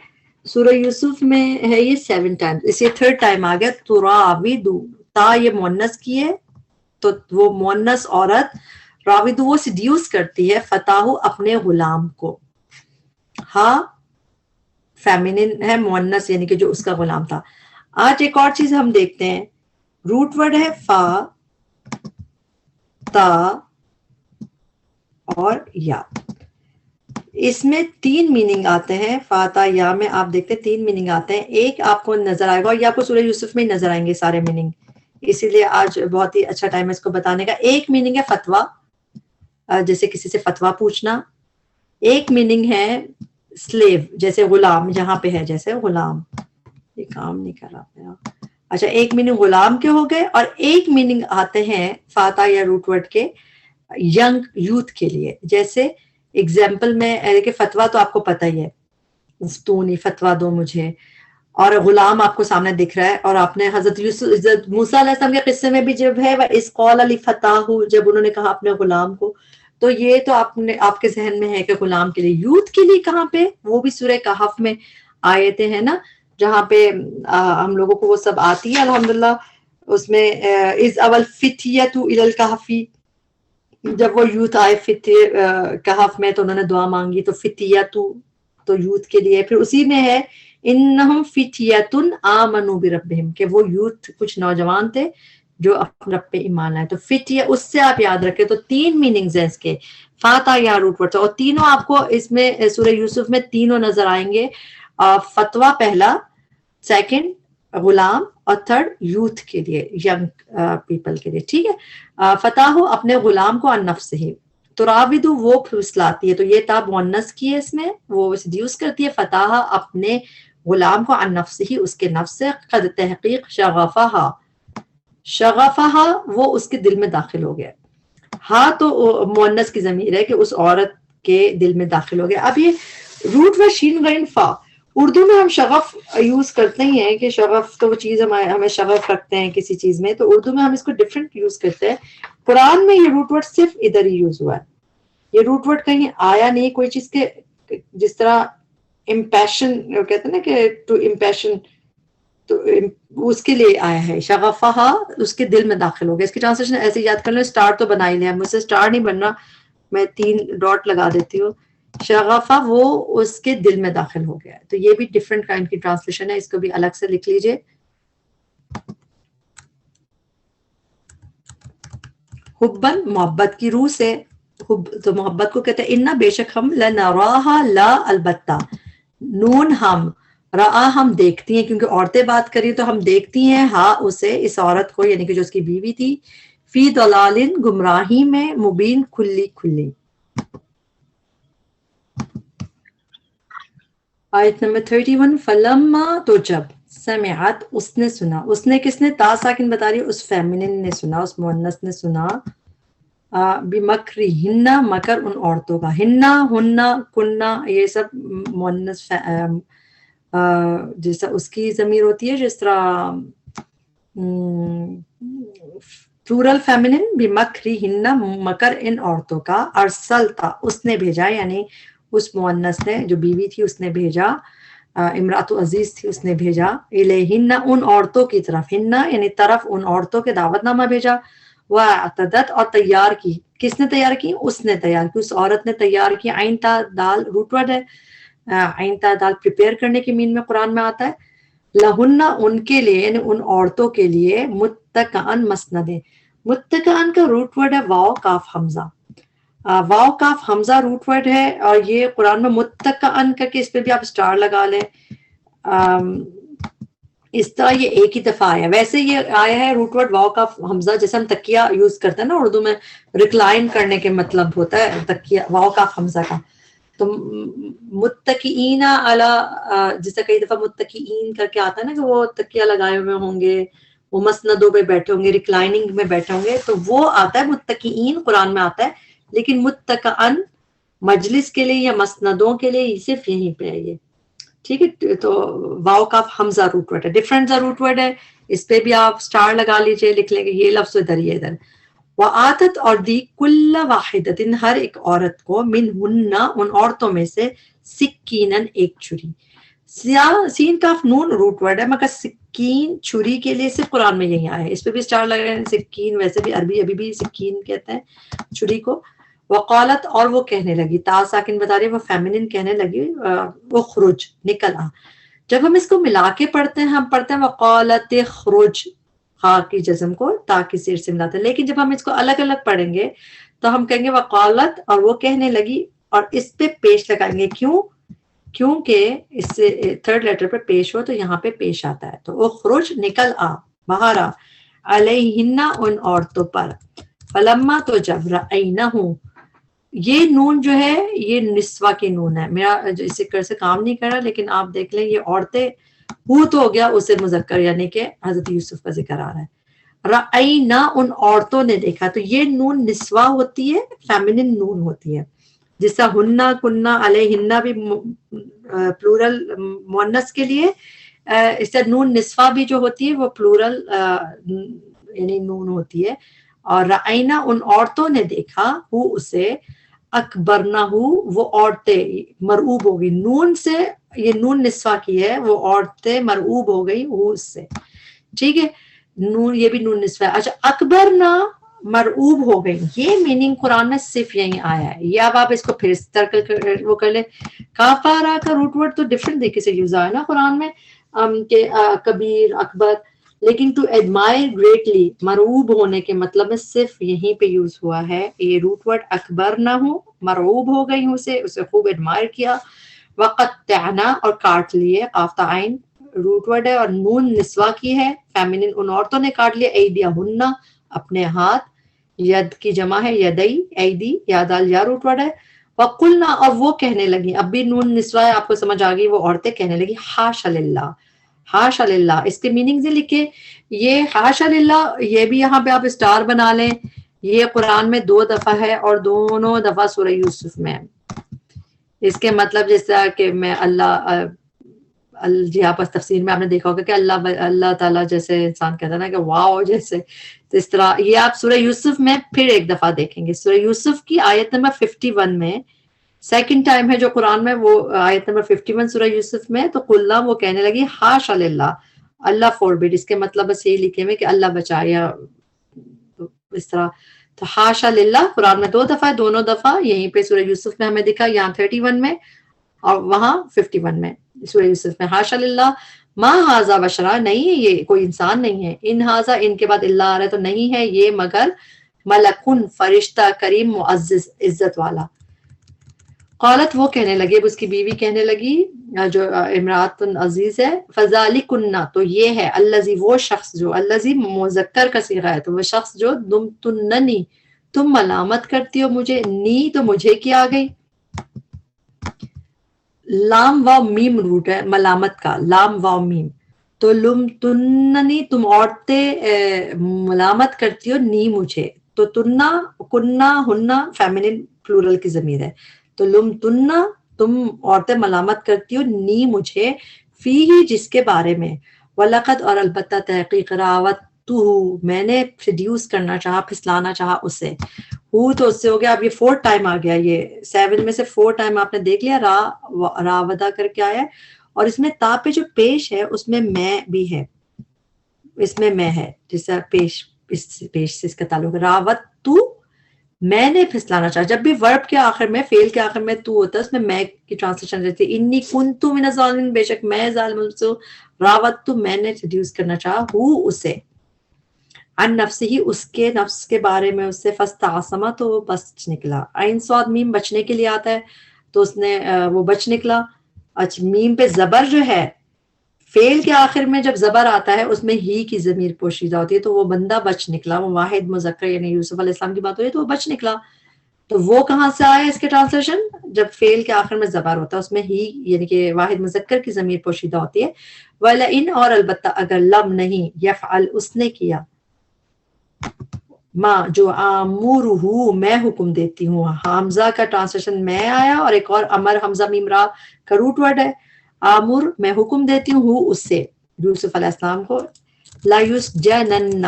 سورہ یوسف میں ہے یہ 7 ٹائمز، اس یہ تھرڈ ٹائم آ گیا. تراودو، تا یہ مؤنث کی ہے تو وہ مؤنث عورت، راودو وہ سیڈیوس کرتی ہے، فتاحو اپنے غلام کو. ہاں فیمینن ہے، مؤنث یعنی کہ جو اس کا غلام تھا. آج ایک اور چیز ہم دیکھتے ہیں، روٹ ورڈ ہے فا، تا اور یا. اس میں 3 میننگ آتے ہیں. فا تا یا میں آپ دیکھتے ہیں 3 میننگ آتے ہیں. ایک آپ کو نظر آئے گا، اور یہ آپ کو سورہ یوسف میں ہی نظر آئیں گے سارے میننگ، اسی لیے آج بہت ہی اچھا ٹائم ہے اس کو بتانے کا. ایک میننگ ہے فتویٰ، جیسے کسی سے فتویٰ پوچھنا. ایک میننگ ہے سلیو، جیسے غلام، یہاں پہ ہے جیسے غلام، یہ کام نہیں کر رہا میرا. اچھا ایک میننگ غلام کے ہو گئے، اور ایک میننگ آتے ہیں فاتا یا روٹ ورڈ کے ینگ یوتھ کے لیے. جیسے اگزامپل میں کہ فتویٰ تو آپ کو پتہ ہی ہے، افتونی فتویٰ دو مجھے، اور غلام آپ کو سامنے دکھ رہا ہے. اور آپ نے حضرت موسیٰ علیہ السلام کے قصے میں بھی جب ہے وَإِذْ قَالَ لِفَتَاهُ، جب انہوں نے کہا اپنے غلام کو، تو یہ تو آپ کے ذہن میں ہے کہ غلام کے لیے. یوتھ کے لیے کہاں پہ؟ وہ بھی سورہ کہف میں آیتیں ہیں نا جہاں پہ ہم لوگوں کو وہ سب آتی ہے الحمدللہ. اس میں اِذْ أَوَى الْفِتْيَةُ إِلَى الْكَهْفِ، جب وہ یوتھ آئے کہف میں تو انہوں نے دعا مانگی، تو فتیتو تو یوتھ کے لیے. پھر اسی میں ہے انہم فتیتن آمنوا بربہم، کہ وہ یوتھ کچھ نوجوان تھے جو اپنے رب پہ ایمان لائے. تو فتیہ اس سے آپ یاد رکھیں. تو 3 میننگز ہیں اس کے، فاتا یا روٹ ورڈ، اور تینوں آپ کو اس میں سورہ یوسف میں تینوں نظر آئیں گے. فتویٰ پہلا، سیکنڈ غلام، اور تھرڈ یوتھ کے لیے، ینگ پیپل کے لیے. ٹھیک ہے. فتح اپنے غلام کو عن نفسہ، تراودو وہ پھسلاتی ہے، تو یہ تا مؤنث کی ہے، اس میں وہ سیڈیوس کرتی ہے. فتح اپنے غلام کو عن نفسہ، اس کے نفس سے، قد تحقیق شغفہا، شغفہا وہ اس کے دل میں داخل ہو گیا. ہاں تو مؤنث کی ضمیر ہے کہ اس عورت کے دل میں داخل ہو گیا. اب یہ روٹ و شین غین فا، اردو میں ہم شغف یوز کرتے ہی ہیں کہ شغف تو وہ چیز ہمیں شغف رکھتے ہیں کسی چیز میں، تو اردو میں ہم اس کو ڈفرینٹ یوز کرتے ہیں. قرآن میں یہ روٹ ورڈ صرف ادھر ہی یوز ہوا ہے. یہ روٹ ورڈ کہیں آیا نہیں کوئی چیز کے، جس طرح امپیشن کہتے ہیں نا کہ ٹو امپیشن، تو اس کے لیے آیا ہے. شغفہا اس کے دل میں داخل ہو گیا. اس کی ٹرانسلیشن ایسے یاد کر لیں، اسٹار تو بنا ہی لیا، مجھ سے اسٹار نہیں بننا، میں 3 ڈاٹ لگا دیتی ہوں. شغفہ وہ اس کے دل میں داخل ہو گیا. تو یہ بھی ڈفرینٹ کائنڈ کی ٹرانسلیشن ہے، اس کو بھی الگ سے لکھ لیجئے. حبن محبت کی روح سے، حب تو محبت کو کہتے ہیں. انا بے شک ہم، لنراہا لا البتہ، نون ہم، رآ ہم دیکھتی ہیں، کیونکہ عورتیں بات کری تو ہم دیکھتی ہیں، ہاں اسے، اس عورت کو، یعنی کہ جو اس کی بیوی تھی، فی ضلال گمراہی میں، مبین کھلی کھلی. آیت نمبر 31 فلما تو جب، سمعت اس نے سنا، اس نے کس نے؟ تا ساکن بتا رہی ہے، اس فیمنن نے سنا، اس مؤنث نے سنا، بمکرہن مکر ان عورتوں کا، ہننا ہننا کننا یہ سب مؤنث جیسا اس کی ضمیر ہوتی ہے، جس طرح پلورل فیمنن بمکرہن مکر ان عورتوں کا. ارسلتا اس نے بھیجا، یعنی اس مؤنث نے جو بیوی تھی اس نے بھیجا، امرأت عزیز تھی اس نے بھیجا، الیہن ان عورتوں کی طرف، ہن یعنی طرف ان عورتوں کے دعوت نامہ بھیجا. واعتدت اور تیار کی، کس نے تیار کی؟ اس نے تیار کی، اس عورت نے تیار کی. عین تا دال روٹ ورڈ ہے، عین تا دال پریپیئر کرنے کے مین میں قرآن میں آتا ہے. لہن ان کے لیے، یعنی ان عورتوں کے لیے، متکئن مسند، متکئن کا روٹ ورڈ ہے واو کاف حمزہ. واو کاف حمزہ روٹ ورڈ ہے، اور یہ قرآن میں متکئن کر کے اس پہ بھی آپ اسٹار لگا لیں. اس طرح یہ ایک ہی دفعہ آیا. ویسے یہ آیا ہے روٹ ورڈ واو کاف حمزہ، جیسے ہم تکیہ یوز کرتے ہیں نا اردو میں، ریکلائن کرنے کے مطلب ہوتا ہے تکیہ واو کاف حمزہ کا. تو متکئین علی، جیسے کئی دفعہ متکئین کر کے آتا ہے نا کہ وہ تکیہ لگائے ہوئے ہوں گے، وہ مسندوں پہ بیٹھے ہوں گے، ریکلائننگ میں بیٹھے ہوں گے، تو وہ آتا ہے متکئین قرآن میں آتا ہے، لیکن متکئن مجلس کے لیے یا مسندوں کے لیے صرف یہیں پہ ہے یہ، ٹھیک ہے. تو واو کاف حمزہ روٹ ورڈ ہے، ڈفرنٹ سا روٹ ورڈ ہے، اس پہ بھی آپ سٹار لگا لیجئے، لکھ لیں گے یہ لفظ ادھر یہ ادھر. وآتت اور دی کل واحدۃ ہر ایک عورت کو، منہن ان عورتوں میں سے، سکینن ایک چھری. سین کاف نون روٹ ورڈ ہے، مگر سکین چھری کے لیے صرف قرآن میں یہی آیا ہے، اس پہ بھی سٹار لگ رہے ہیں. سکین ویسے بھی عربی ابھی بھی سکین کہتے ہیں چھری کو. وقالت اور وہ کہنے لگی، تا ساکن بتا رہی ہے، وہ فیمنن کہنے لگی، اخرج نکل آ. جب ہم اس کو ملا کے پڑھتے ہیں، ہم پڑھتے ہیں وقالت خرج، خا کی جزم کو تا کی زیر سے ملاتے ہیں، لیکن جب ہم اس کو الگ الگ پڑھیں گے تو ہم کہیں گے وقالت اور وہ کہنے لگی، اور اس پہ پیش لگائیں گے. کیوں؟ کیونکہ اس سے تھرڈ لیٹر پہ پیش ہو تو یہاں پہ پیش آتا ہے. تو اخرج نکل آ، باہر آ، علیہن ان عورتوں پر. فلما تو جب رأینہ، یہ نون جو ہے یہ نسوہ کی نون ہے، میرا اس ذکر سے کام نہیں کر رہا، لیکن آپ دیکھ لیں یہ عورتیں ہو تو ہو گیا اسے مذکر، یعنی کہ حضرت یوسف کا ذکر آ رہا ہے. رأینا ان عورتوں نے دیکھا، تو یہ نون نسوہ ہوتی ہے، فیمنن نون ہوتی ہے، جس طرح ہننا کننا علیہن بھی پلورل مؤنث کے لیے، اس طرح نون نسوہ بھی جو ہوتی ہے وہ پلورل یعنی نون ہوتی ہے. اور رأینا ان عورتوں نے دیکھا، ہو اسے، اکبرنا ہو وہ عورتیں مرعوب ہو گئی، نون سے یہ نون نسوہ کی ہے، وہ عورتیں مرعوب ہو گئی ہو اس سے، ٹھیک ہے. نون یہ بھی نون نسوہ ہے. اچھا اکبرنا مرعوب ہو گئی، یہ میننگ قرآن میں صرف یہیں آیا ہے. یہ اب آپ اس کو پھر وہ کر لیں. کافارا کا روٹ ورڈ تو ڈفرنٹ طریقے سے یوز آیا ہے نا قرآن میں، کہ کبیر اکبر، لیکن ٹو ایڈمائر گریٹلی، مرعوب ہونے کے مطلب میں صرف یہیں پہ یوز ہوا ہے یہ روٹ ورڈ. اکبر نہ ہو، مرعوب ہو گئی ہوں اسے خوب ایڈمائر کیا. وقطعنا اور کاٹ لیے، قاف عین روٹ ورڈ ہے اور نون نسوہ کی ہے، فیمنن ان عورتوں نے کاٹ لیا. ایدیہن اپنے ہاتھ، ید کی جمع ہے یدئی، ایدی یادال یا روٹ ورڈ ہے. وقلنا اور وہ کہنے لگی، اب بھی نون نسوہ ہے، آپ کو سمجھ آ گئی، وہ عورتیں کہنے لگی حاشا للہ، حاشا للہ. اس کے میننگ سے لکھے، یہ حاشا للہ یہ بھی یہاں پہ آپ اسٹار بنا لیں، یہ قرآن میں 2 دفعہ ہے اور دونوں دفعہ سورہ یوسف میں ہے. اس کے مطلب جس طرح کہ میں اللہ جی آپس تفسیر میں آپ نے دیکھا ہوگا کہ اللہ تعالیٰ جیسے انسان کہتا ہے نا کہ واو جیسے، تو اس طرح یہ آپ سورہ یوسف میں پھر ایک دفعہ دیکھیں گے. سورہ یوسف کی آیت نمبر 51 میں سیکنڈ ٹائم ہے جو قرآن میں، وہ آیت نمبر 51 سورہ یوسف میں. تو قلنا وہ کہنے لگی حاشا للہ، اللہ فوربڈ، اس کے مطلب بس یہی لکھے ہوئے کہ اللہ بچائے یا اس طرح. تو حاشا للہ قرآن میں 2 دفعہ، دونوں دفعہ یہیں پہ سورہ یوسف میں ہمیں دکھا، یہاں 31 میں اور وہاں 51 میں سورہ یوسف میں. حاشا للہ ما ھذا بشرا، نہیں ہے یہ کوئی انسان نہیں ہے. ان ھذا ان کے بعد اللہ آ رہا ہے تو نہیں ہے یہ مگر ملکن فرشتہ کریم معزز عزت والا. قالت وہ کہنے لگے، اب اس کی بیوی کہنے لگی جو امرات عزیز ہے، فذالکن تو یہ ہے، الذی وہ شخص جو، الذی مذکر کا صیغہ ہے تو وہ شخص جو، تمتننی تم ملامت کرتی ہو مجھے، نی تو مجھے کیا آ گئی، لام واو میم روٹ ہے ملامت کا، لام واو میم. تو لم تننی تم عورتیں ملامت کرتی ہو نی مجھے. تو تننا کننا ہننا فیمنن پلورل کی ضمیر ہے. تو لم تننا تم عورتیں ملامت کرتی ہو نی مجھے، فی ہی جس کے بارے میں، وَلَقَدْ اور البتہ تحقیق، راوَدتُّهُ میں نے سیڈیوس کرنا چاہا، پھسلانا چاہا اسے. ہو تو اس سے ہو گیا، اب یہ 4th ٹائم آ گیا، یہ 7 میں سے 4 ٹائم آپ نے دیکھ لیا راودہ کر کے آیا ہے. اور اس میں تا پہ جو پیش ہے اس میں میں بھی ہے، اس میں میں ہے، جس سے پیش سے اس کا تعلق. راوت میں نے پھسلانا چاہا، جب بھی ورب کے آخر میں، فعل کے آخر میں تو ہوتا ہے، اس میں کی ٹرانسلیشن رہتی ہے. انی کنت من الظالمین، بے شک میں ظالموں سے، راوت میں نے سیڈیوس کرنا چاہا ہو اسے، ان نفس ہی اس کے نفس کے بارے میں اس سے، فاستعصم تو وہ بچ نکلا. عین صاد میم بچنے کے لیے آتا ہے تو اس نے وہ بچ نکلا. اچھا میم پہ زبر جو ہے، فعل کے آخر میں جب زبر آتا ہے اس میں ہی کی ضمیر پوشیدہ ہوتی ہے، تو وہ بندہ بچ نکلا، وہ واحد مذکر یعنی یوسف علیہ السلام کی بات ہوئی تو وہ بچ نکلا. تو وہ کہاں سے آیا اس کے ٹرانسلیشن؟ جب فعل کے آخر میں زبر ہوتا ہے، اس میں ہی یعنی کہ واحد مذکر کی ضمیر پوشیدہ ہوتی ہے. وَلَئِن اور البتہ اگر لم نہیں یفعل اس نے کیا ماں جو آمورہ میں حکم دیتی ہوں. حمزہ کا ٹرانسلیشن میں آیا اور ایک اور امر حمزہ میم را کا روٹ ورڈ ہے. آمر میں حکم دیتی ہوں اس سے یوسف علیہ السلام کو. لا یسجنن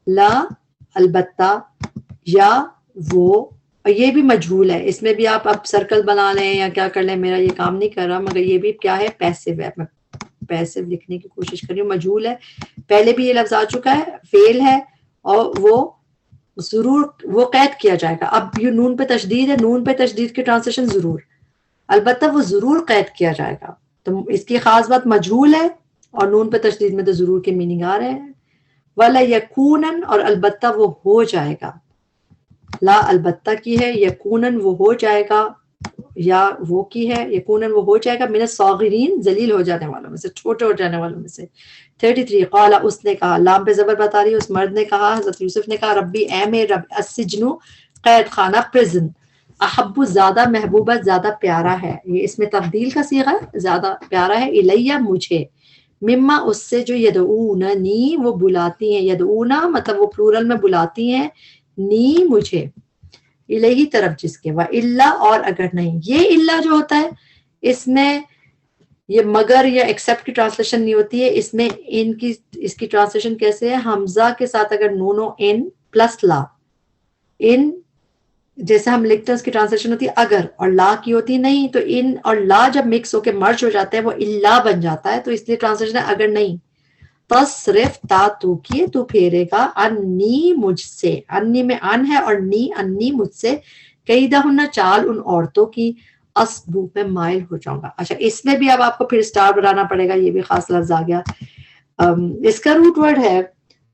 لا البتہ یا وہ، اور یہ بھی مجہول ہے، اس میں بھی آپ اب سرکل بنا لیں یا کیا کر لیں، میرا یہ کام نہیں کر رہا، مگر یہ بھی کیا ہے پیسو ہے. میں پیسو لکھنے کی کوشش کر رہی ہوں. مجہول ہے، پہلے بھی یہ لفظ آ چکا ہے، فعل ہے اور وہ ضرور وہ قید کیا جائے گا. اب یہ نون پہ تشدید ہے، نون پہ تشدید کی ٹرانسلیشن ضرور، البتہ وہ ضرور قید کیا جائے گا. تو اس کی خاص بات مجہول ہے اور نون پہ تشدید میں تو ضرور کے میننگ آ رہے ہیں. وَلَا يَكُونًا اور البتہ وہ ہو جائے گا. لا البتہ کی ہے، یکونن وہ ہو جائے گا، یا وہ کی ہے یکونن وہ ہو جائے گا، من الصاغرین ذلیل ہو جانے والوں میں سے، چھوٹے ہو جانے والوں میں سے. 33 قال اس نے کہا، لام پہ زبر بتا رہی ہے، اس مرد نے کہا، حضرت یوسف نے کہا، ربی اے میرے رب، السجن قید خانہ پرزن، احب زیادہ محبوبہ زیادہ پیارا ہے، یہ اس میں تبدیل کا صیغہ ہے، زیادہ پیارا ہے، الیہ مجھے، مما اس سے جو یدعوننی وہ بلاتی ہیں، یدعونا مطلب وہ پلورل میں بلاتی ہیں، نی مجھے، الہی طرف جس کے، وَإِلَّا اور اگر نہیں. یہ الا جو ہوتا ہے اس میں یہ مگر یا ایکسپٹ کی ٹرانسلیشن نہیں ہوتی ہے، اس میں ان کی اس کی ٹرانسلیشن کیسے ہے؟ حمزہ کے ساتھ اگر نون و ان پلس لا، ان جیسے ہم لکھتے ہیں اس کی ٹرانسلیشن ہوتی ہے اگر، اور لا کی ہوتی نہیں، تو ان اور لا جب مکس ہو کے مرج ہو جاتے ہیں وہ الا بن جاتا ہے، تو اس لیے ٹرانسلیشن ہے اگر نہیں. تصرف تا تو کیے تو پھیرے گا، انی مجھ سے، انی میں ان ہے اور نی انی مجھ سے، کیدہن چال ان عورتوں کی، اسبو میں مائل ہو جاؤں گا. اچھا اس میں بھی اب آپ کو پھر سٹار بنانا پڑے گا، یہ بھی خاص لفظ آ گیا. اس کا روٹ ورڈ ہے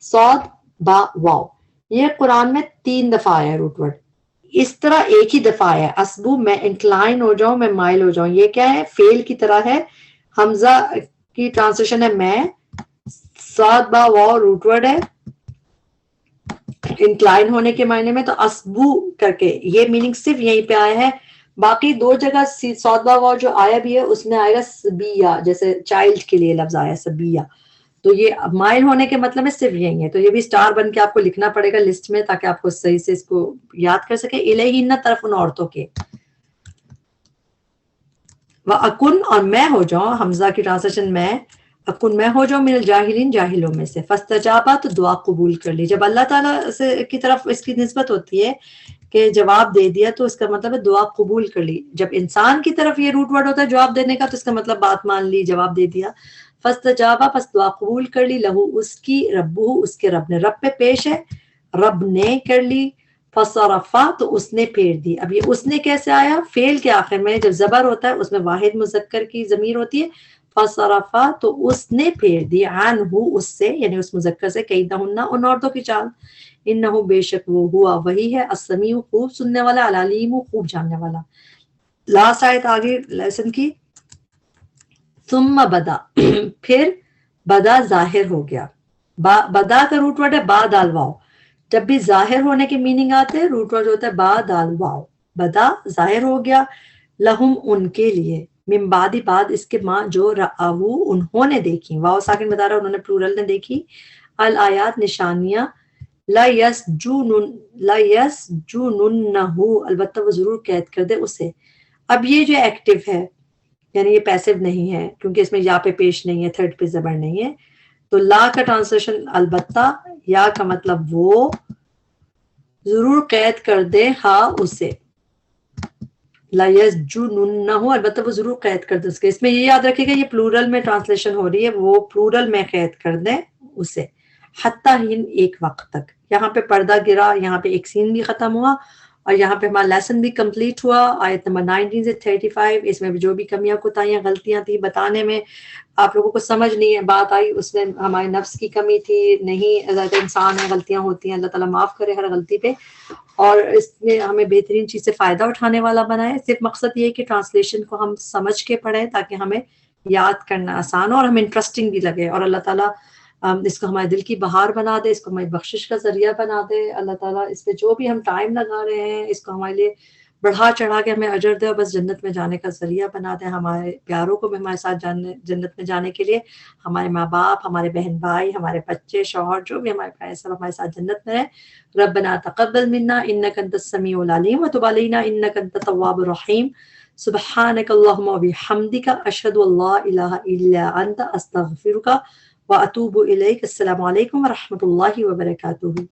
صاد با واو. یہ قرآن میں 3 دفعہ آیا ہے روٹ ورڈ، اس طرح ایک ہی دفعہ آیا ہے. اسبو میں انکلائن ہو جاؤں، میں مائل ہو جاؤں. یہ کیا ہے؟ فعل کی طرح ہے. حمزہ کی ٹرانسلیشن ہے میں، صاد با واو روٹ ورڈ ہے انکلائن ہونے کے معنی میں. تو اسبو کر کے یہ میننگ صرف یہیں پہ آیا ہے. باقی 2 جگہ صاد با واو جو آیا بھی ہے اس میں آئے گا سبیہ، جیسے چائلڈ کے لیے لفظ آیا سبیہ. تو یہ مائل ہونے کے مطلب میں صرف یہی ہے. تو یہ بھی سٹار بن کے آپ کو لکھنا پڑے گا لسٹ میں تاکہ آپ کو صحیح سے اس کو یاد کر سکے. الیہن طرف ان عورتوں کے. وَأَكُنْ اور میں ہو جاؤں، حمزہ کی ٹرانسلیشن میں، اکن میں ہو جاؤں من الجاہلین جاہلوں میں سے. فاستجابا تو دعا قبول کر لی. جب اللہ تعالیٰ سے کی طرف اس کی نسبت ہوتی ہے کہ جواب دے دیا تو اس کا مطلب ہے دعا قبول کر لی. جب انسان کی طرف یہ روٹ ورڈ ہوتا ہے جواب دینے کا تو اس کا مطلب بات مان لی، جواب دے دیا. فاستجابا پس دعا قبول کر لی، لہو اس کی، ربہ اس کے رب نے، رب پہ پیش ہے، رب نے کر لی. فصرفا تو اس نے پھیر دی. اب یہ اس نے کیسے آیا؟ فعل کے آخر میں جب زبر ہوتا ہے اس میں واحد مذکر کی ضمیر ہوتی ہے. فصرفا تو اس نے پھیر دی، عنہ اس سے یعنی اس مذکر سے، کیدہن ان عورتوں کی چال. انہ بے شک وہ ہوا وہی ہے، السمیع خوب سننے والا، العلیم خوب جاننے والا. لاسٹ آیت آگے لیسن کی. ثم بدا پھر بدا ظاہر ہو گیا. بدا کا روٹ ورڈ ہے با دال واو. جب بھی ظاہر ہونے کے میننگ آتے ہیں روٹ ورڈ ہوتا ہے با دال واو. بدا ظاہر ہو گیا، لہم ان کے لیے، من بعد بعد اس کے ماں جو رآہو انہوں نے دیکھی، واو ساکن بتا رہا انہوں نے پلورل نے دیکھی، الآیات نشانیاں، لا یسجننہ البتہ وہ ضرور قید کر دے اسے. اب یہ جو ایکٹیو ہے یعنی یہ پیسو نہیں ہے کیونکہ اس میں یا پہ پیش نہیں ہے، تھرڈ پہ زبر نہیں ہے. تو لا کا ٹرانسلیشن البتہ، یا کا مطلب وہ ضرور قید کر دے ہاں اسے، لا یسجننہ البتہ وہ ضرور قید کر دے اس کے. اس میں یہ یاد رکھے گا یہ پلورل میں ٹرانسلیشن ہو رہی ہے، وہ پلورل میں قید کر دیں اسے، حتیٰ ہن ایک وقت تک. یہاں پہ پردہ گرا، یہاں پہ ایک سین بھی ختم ہوا اور یہاں پہ ہمارا لیسن بھی کمپلیٹ ہوا. آیت نمبر 19 سے 35 اس میں جو بھی کمیاں کوتاہیاں غلطیاں تھیں بتانے میں آپ لوگوں کو سمجھ نہیں ہے بات آئی، اس میں ہمارے نفس کی کمی تھی نہیں، ذات انسان ہے غلطیاں ہوتی ہیں، اللہ تعالیٰ معاف کرے ہر غلطی پہ، اور اس نے ہمیں بہترین چیز سے فائدہ اٹھانے والا بنائے. صرف مقصد یہ ہے کہ ٹرانسلیشن کو ہم سمجھ کے پڑھیں تاکہ ہمیں یاد کرنا آسان ہو اور ہمیں انٹرسٹنگ بھی لگے، اور اللہ تعالیٰ اس کو ہمارے دل کی بہار بنا دے، اس کو ہماری بخشش کا ذریعہ بنا دے اللہ تعالیٰ۔ اس پہ جو بھی ہم ٹائم لگا رہے ہیں اس کو ہمارے لیے بڑھا چڑھا کے ہمیں اجر دے، اور بس جنت میں جانے کا ذریعہ بنا دے۔ ہمارے پیاروں کو بھی ہمارے ساتھ جنت میں جانے کے لیے، ہمارے ماں باپ، ہمارے بہن بھائی، ہمارے بچے، شوہر، جو بھی ہمارے پاس سب ہمارے ساتھ جنت میں رہے۔ ربنا تقبل منا انک انت السمیع العلیم وتب علینا انک انت التواب الرحیم۔ سبحانک اللہم وبحمدک اشہد ان لا الہ الا انت استغفرک واتوب الیک۔ السلام علیکم ورحمۃ اللہ وبرکاتہ۔